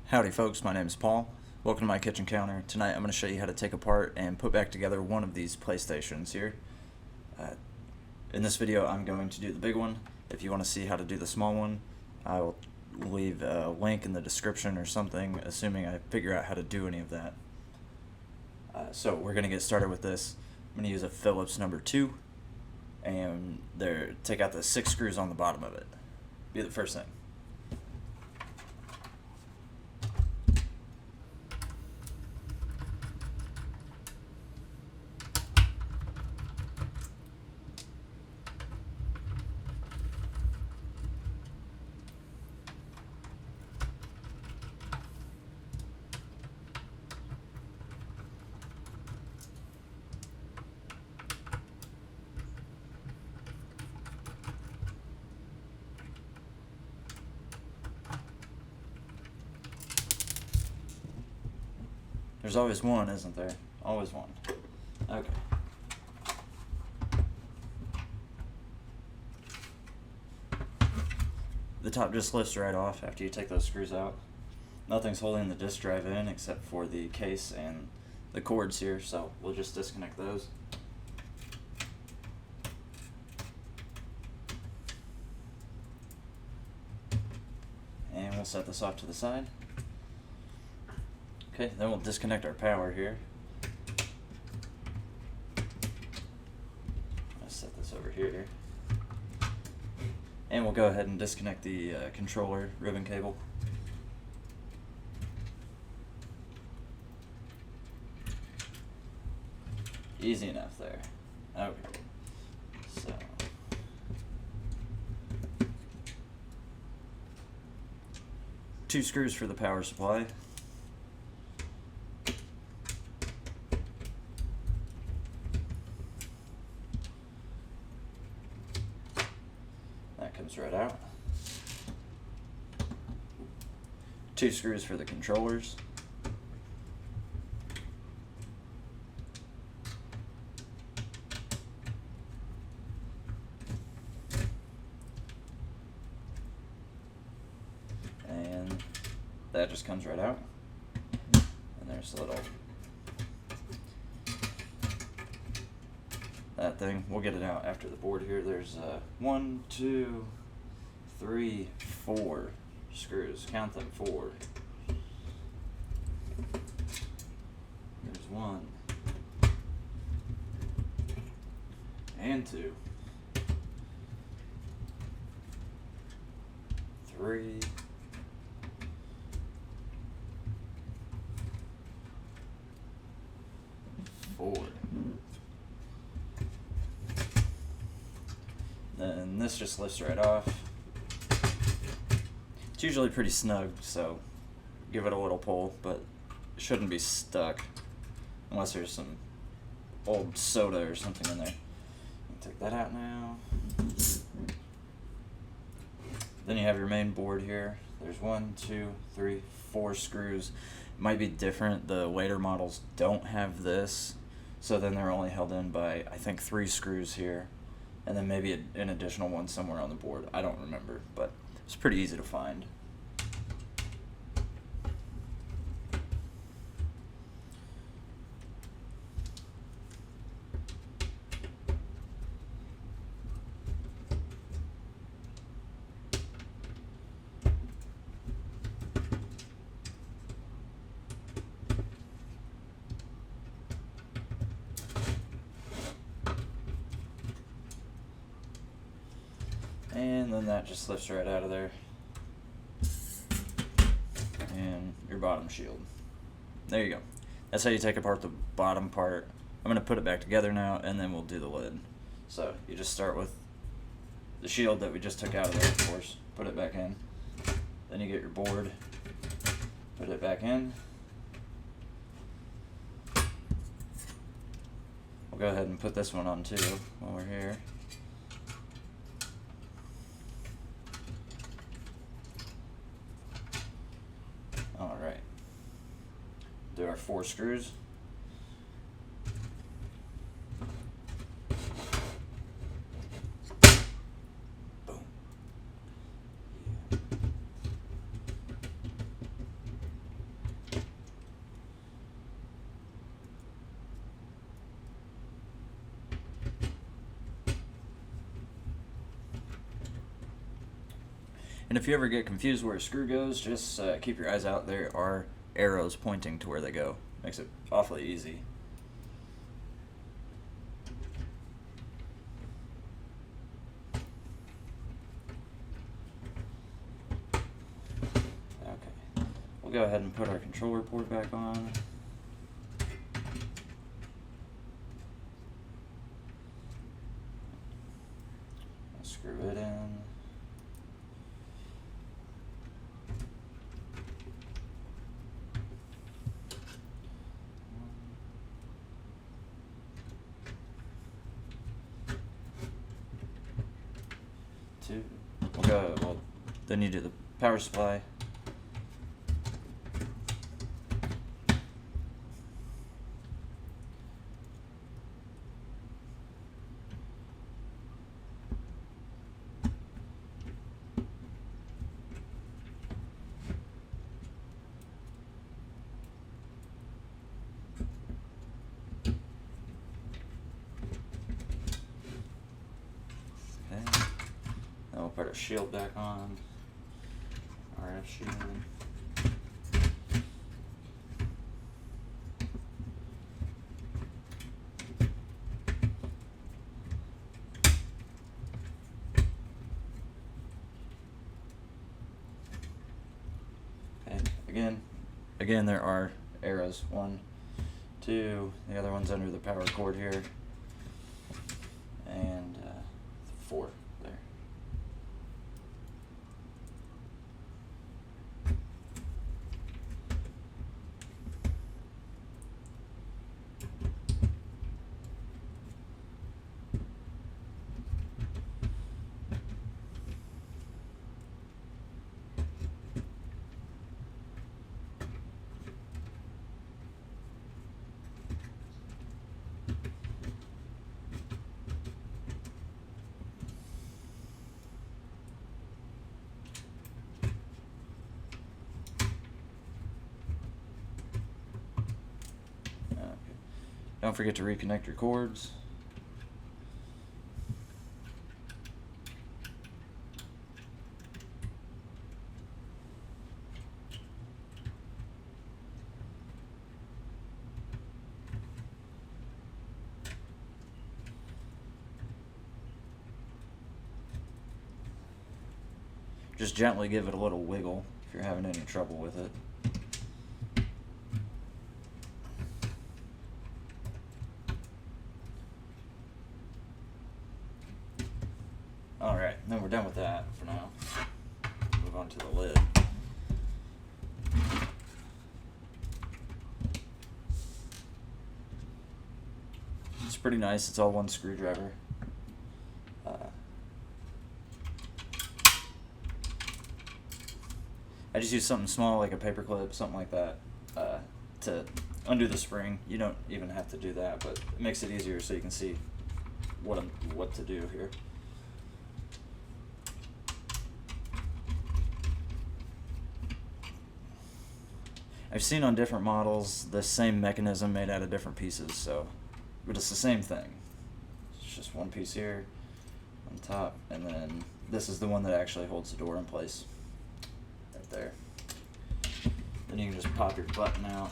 Howdy folks, my name is Paul. Welcome to my kitchen counter. Tonight I'm going to show you how to take apart and put back together one of these PlayStations here. In this video I'm going to do the big one. If you want to see how to do the small one, I will leave a link in the description or something, assuming I figure out how to do any of that. So we're going to get started with this. I'm going to use a Phillips number 2 and take out the 6 screws on the bottom of it. Be the first thing. There's always one, isn't there? Always one. Okay. The top just lifts right off after you take those screws out. Nothing's holding the disk drive in except for the case and the cords here, so we'll just disconnect those. And we'll set this off to the side. Okay, then we'll disconnect our power here. Let's set this over here. And we'll go ahead and disconnect the controller ribbon cable. Easy enough there. Okay. So. Two screws for the power supply. Comes right out. 2 screws for the controllers. And that just comes right out. And there's a little that thing. We'll get it out after the board here. There's 1, 2, 3, 4 screws. Count them, 4. There's 1 and 2, 3, 4. Then this just lifts right off. It's usually pretty snug, so give it a little pull, but it shouldn't be stuck unless there's some old soda or something in there. Take that out now. Then you have your main board here. There's 1, 2, 3, 4 screws. It might be different. The later models don't have this, so then they're only held in by, I think, 3 screws here. And then maybe an additional one somewhere on the board. I don't remember, but it's pretty easy to find. And then that just lifts right out of there. And your bottom shield. There you go. That's how you take apart the bottom part. I'm going to put it back together now, and then we'll do the lid. So you just start with the shield that we just took out of there, of course. Put it back in. Then you get your board. Put it back in. We'll go ahead and put this one on too while we're here. Alright. Do our 4 screws. And if you ever get confused where a screw goes, just keep your eyes out. There are arrows pointing to where they go. Makes it awfully easy. Okay, we'll go ahead and put our controller port back on. Screw it in. Two. Well, then you do the power supply. Then we'll put our shield back on. RF shield. Okay, again there are arrows. 1, 2, the other one's under the power cord here. And 4 there. Don't forget to reconnect your cords. Just gently give it a little wiggle if you're having any trouble with it. Alright, then we're done with that for now. Move on to the lid. It's pretty nice, it's all one screwdriver. I just use something small like a paper clip, something like that, to undo the spring. You don't even have to do that, but it makes it easier so you can see what to do here. I've seen on different models the same mechanism made out of different pieces, but it's the same thing. It's just one piece here on top, and then this is the one that actually holds the door in place. Right there. Then you can just pop your button out.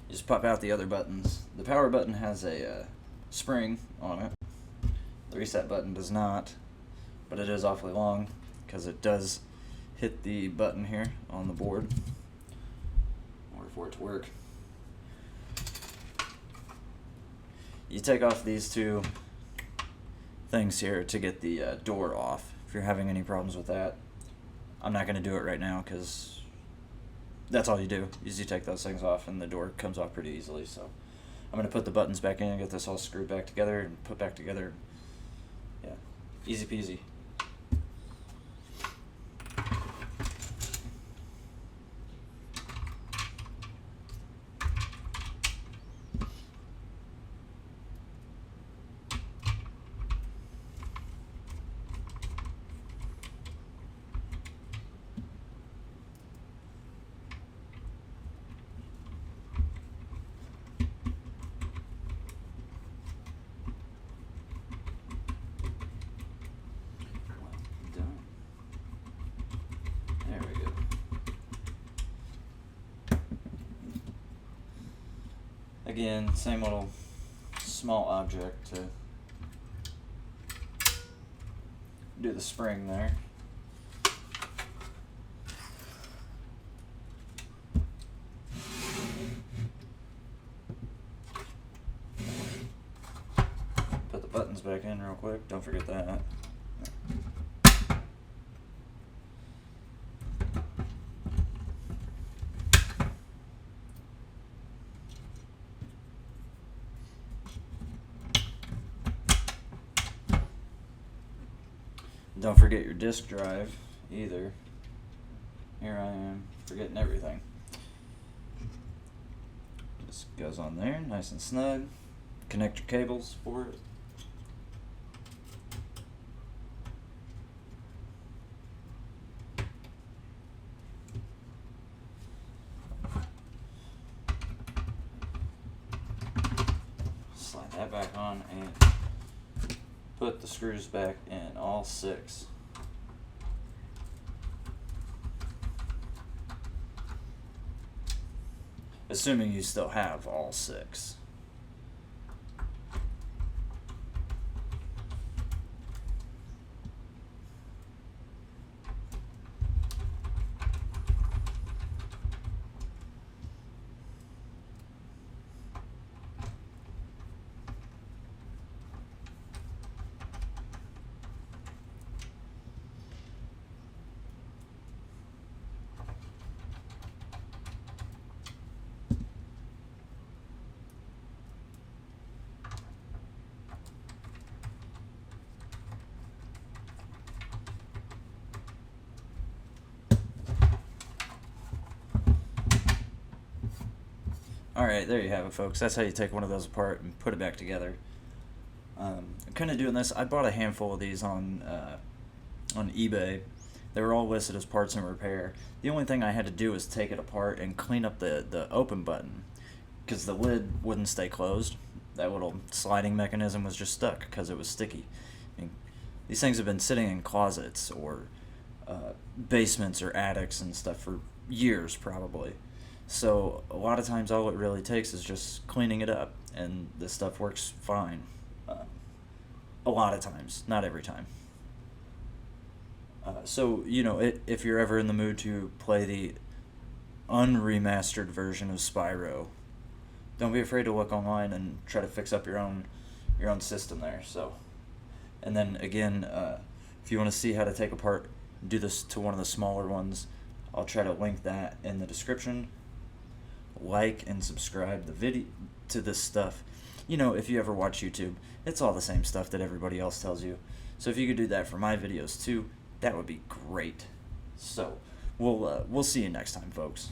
Just pop out the other buttons. The power button has a spring on it. The reset button does not, but it is awfully long because it does hit the button here on the board in order for it to work. You take off these two things here to get the door off if you're having any problems with that. I'm not going to do it right now because that's all you do is you take those things off and the door comes off pretty easily. So I'm going to put the buttons back in and get this all screwed back together and put back together. Yeah, easy peasy. again, same little small object to do the spring there. Put the buttons back in real quick, don't forget that. Don't forget your disk drive either. Here I am, forgetting everything. Just goes on there, nice and snug. Connect your cables for it. Slide that back on and put the screws back in, all 6. Assuming you still have all 6. Alright, there you have it, folks. That's how you take one of those apart and put it back together. I'm kind of doing this. I bought a handful of these on eBay. They were all listed as parts and repair. The only thing I had to do was take it apart and clean up the open button, because the lid wouldn't stay closed. That little sliding mechanism was just stuck because it was sticky. I mean, these things have been sitting in closets or basements or attics and stuff for years probably. So a lot of times all it really takes is just cleaning it up and this stuff works fine. A lot of times, not every time. So, you know, if you're ever in the mood to play the unremastered version of Spyro, don't be afraid to look online and try to fix up your own system there. So, and then again, if you want to see how to take apart, do this to one of the smaller ones, I'll try to link that in the description. Like and subscribe the video to this stuff. You know, if you ever watch YouTube, it's all the same stuff that everybody else tells you. So if you could do that for my videos too, that would be great. So we'll see you next time, folks.